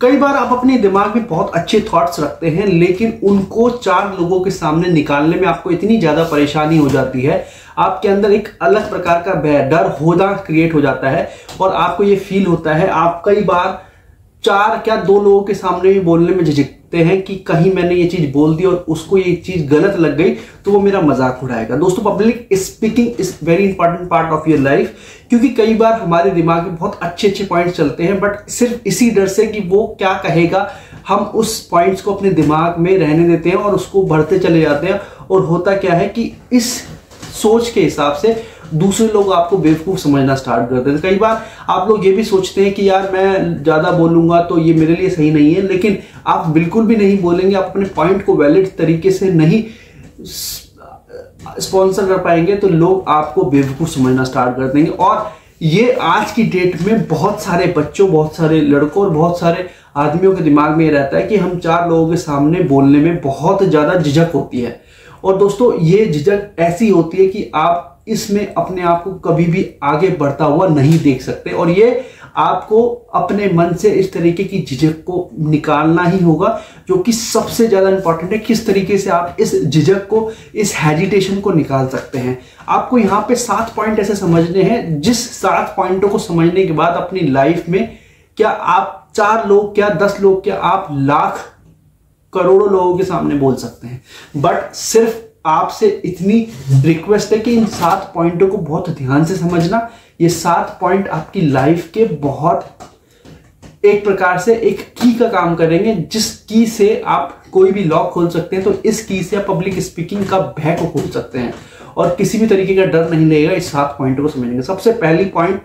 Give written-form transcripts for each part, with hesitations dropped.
कई बार आप अपने दिमाग में बहुत अच्छे थॉट्स रखते हैं, लेकिन उनको 4 लोगों के सामने निकालने में आपको इतनी ज्यादा परेशानी हो जाती है, आपके अंदर एक अलग प्रकार का डर होदा क्रिएट हो जाता है और आपको ये फील होता है, आप कई बार 4 क्या 2 लोगों के सामने भी बोलने में झिझकते हैं कि कहीं मैंने ये चीज बोल दी और उसको ये चीज गलत लग गई तो वो मेरा मजाक उड़ाएगा। दोस्तों, public speaking is very important part of your life, क्योंकि कई बार हमारे दिमाग में बहुत अच्छे अच्छे पॉइंट्स चलते हैं, बट सिर्फ इसी डर से कि वो क्या कहेगा हम उस पॉइंट्स को अपने दिमाग में रहने देते हैं और उसको बढ़ते चले जाते हैं। और होता क्या है कि इस सोच के हिसाब से दूसरे लोग आपको बेवकूफ समझना स्टार्ट कर देते हैं। कई बार आप लोग ये भी सोचते हैं कि यार मैं ज्यादा बोलूंगा तो ये मेरे लिए सही नहीं है, लेकिन आप बिल्कुल भी नहीं बोलेंगे, आप अपने पॉइंट को वैलिड तरीके से नहीं स्पॉन्सर कर पाएंगे तो लोग आपको बेवकूफ समझना स्टार्ट कर देंगे। और ये आज की डेट में बहुत सारे बच्चों, बहुत सारे लड़कों और बहुत सारे आदमियों के दिमाग में ये रहता है कि हम 4 लोगों के सामने बोलने में बहुत ज्यादा झिझक होती है। और दोस्तों, ये झिझक ऐसी होती है कि आप इसमें अपने आप को कभी भी आगे बढ़ता हुआ नहीं देख सकते, और ये आपको अपने मन से इस तरीके की झिझक को निकालना ही होगा, जो कि सबसे ज्यादा इंपॉर्टेंट है। किस तरीके से आप इस झिझक को, इस हेजिटेशन को निकाल सकते हैं। आपको यहाँ पे 7 पॉइंट ऐसे समझने हैं, जिस 7 पॉइंटों को समझने के बाद अपनी लाइफ में क्या आप 4 लोग, क्या 10 लोग, क्या आप लाख करोड़ों लोगों के सामने बोल सकते हैं। बट सिर्फ आपसे इतनी रिक्वेस्ट है कि इन 7 पॉइंटों को बहुत ध्यान से समझना। ये 7 पॉइंट आपकी लाइफ के बहुत एक प्रकार से एक की का काम करेंगे, जिस की से आप कोई भी लॉक खोल सकते हैं। तो इस की से आप पब्लिक स्पीकिंग का भय को खोल सकते हैं और किसी भी तरीके का डर नहीं लगेगा इस 7 पॉइंटों को समझेंगे। सबसे पहली पॉइंट,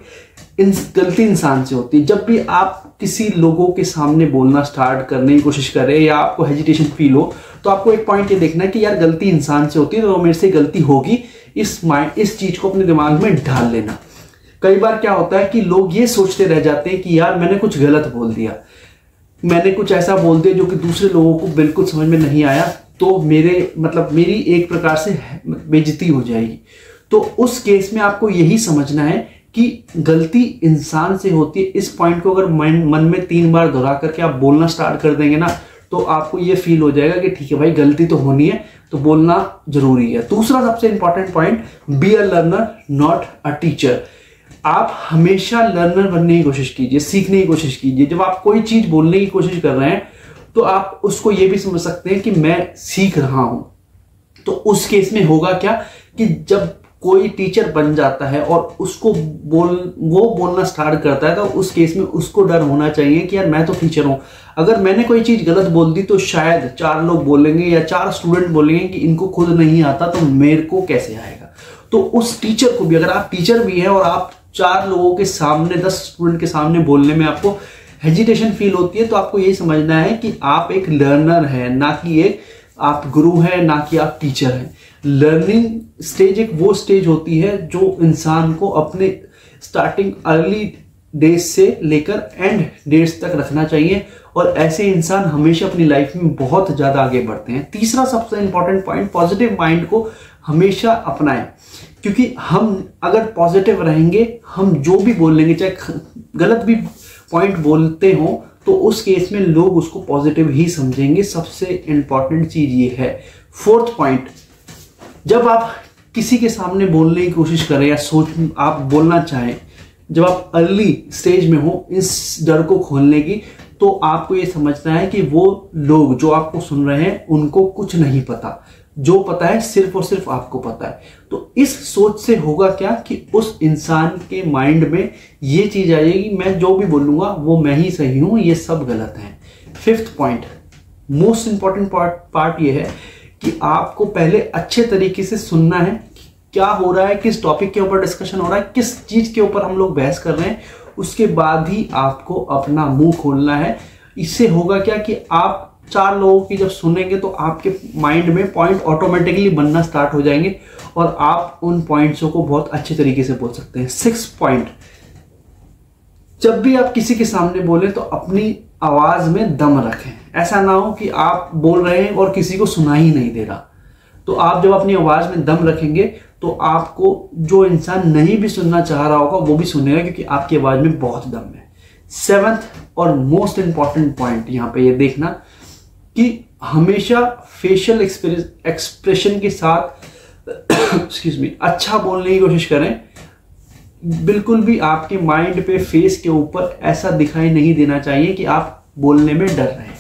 गलती इंसान से होती है। जब भी आप किसी लोगों के सामने बोलना स्टार्ट करने की कोशिश करें या आपको हेजिटेशन फील हो, तो आपको एक पॉइंट ये देखना है कि यार गलती इंसान से होती है, तो मेरे से गलती होगी। इस चीज को अपने दिमाग में ढाल लेना। कई बार क्या होता है कि लोग ये सोचते रह जाते हैं कि यार मैंने कुछ गलत बोल दिया, मैंने कुछ ऐसा बोल दिया जो कि दूसरे लोगों को बिल्कुल समझ में नहीं आया, तो मेरी एक प्रकार से बेइज्जती हो जाएगी। तो उस केस में आपको यही समझना है कि गलती इंसान से होती है। इस पॉइंट को अगर मन में 3 बार दोहरा करके आप बोलना स्टार्ट कर देंगे ना, तो आपको ये फील हो जाएगा कि ठीक है भाई, गलती तो होनी है तो बोलना जरूरी है। दूसरा सबसे important point, be a learner not a teacher. आप हमेशा लर्नर बनने की कोशिश कीजिए, सीखने की कोशिश कीजिए। जब आप कोई चीज बोलने की कोशिश कर रहे हैं तो आप उसको ये भी समझ सकते हैं कि मैं सीख रहा हूं। तो उस केस में होगा क्या कि जब कोई टीचर बन जाता है और उसको वो बोलना स्टार्ट करता है, तो उस केस में उसको डर होना चाहिए कि यार मैं तो टीचर हूं, अगर मैंने कोई चीज गलत बोल दी तो शायद 4 लोग बोलेंगे या 4 स्टूडेंट बोलेंगे कि इनको खुद नहीं आता तो मेरे को कैसे आएगा। तो उस टीचर को भी, अगर आप टीचर भी हैं और आप 4 लोगों के सामने, 10 स्टूडेंट के सामने बोलने में आपको हेजिटेशन फील होती है, तो आपको यही समझना है कि आप एक लर्नर है, ना कि एक आप गुरु है, ना कि आप टीचर हैं। लर्निंग स्टेज एक वो स्टेज होती है जो इंसान को अपने स्टार्टिंग अर्ली डेज से लेकर एंड डेज तक रखना चाहिए, और ऐसे इंसान हमेशा अपनी लाइफ में बहुत ज्यादा आगे बढ़ते हैं। तीसरा सबसे इंपॉर्टेंट पॉइंट, पॉजिटिव माइंड को हमेशा अपनाएं, क्योंकि हम अगर पॉजिटिव रहेंगे, हम जो भी बोलेंगे, चाहे गलत भी पॉइंट बोलते हो, तो उस केस में लोग उसको पॉजिटिव ही समझेंगे। सबसे इंपॉर्टेंट चीज ये है। 4th पॉइंट, जब आप किसी के सामने बोलने की कोशिश करें या आप बोलना चाहें, जब आप अर्ली स्टेज में हो इस डर को खोलने की, तो आपको ये समझना है कि वो लोग जो आपको सुन रहे हैं उनको कुछ नहीं पता, जो पता है सिर्फ और सिर्फ आपको पता है। तो इस सोच से होगा क्या कि उस इंसान के माइंड में ये चीज आ जाएगी, मैं जो भी बोलूंगा वो मैं ही सही हूं, ये सब गलत है। 5th point, most important part ये है कि आपको पहले अच्छे तरीके से सुनना है कि क्या हो रहा है, किस टॉपिक के ऊपर डिस्कशन हो रहा है, किस चीज के ऊपर हम लोग बहस कर रहे हैं। उसके बाद ही आपको अपना मुंह खोलना है। इससे होगा क्या कि आप 4 लोगों की जब सुनेंगे तो आपके माइंड में पॉइंट ऑटोमेटिकली बनना स्टार्ट हो जाएंगे और आप उन पॉइंट्सों को बहुत अच्छे तरीके से बोल सकते हैं। 6th पॉइंट, जब भी आप किसी के सामने बोलें तो अपनी आवाज में दम रखें। ऐसा ना हो कि आप बोल रहे हैं और किसी को सुना ही नहीं दे रहा। तो आप जब अपनी आवाज में दम रखेंगे तो आपको जो इंसान नहीं भी सुनना चाह रहा होगा वो भी सुनेगा, क्योंकि आपकी आवाज में बहुत दम है। सेवंथ और मोस्ट इंपॉर्टेंट पॉइंट यहां पे ये देखना कि हमेशा फेशियल एक्सप्रेशन के साथ एक्सक्यूज मी अच्छा बोलने की कोशिश करें। बिल्कुल भी आपके माइंड पे, फेस के ऊपर ऐसा दिखाई नहीं देना चाहिए कि आप बोलने में डर रहे हैं।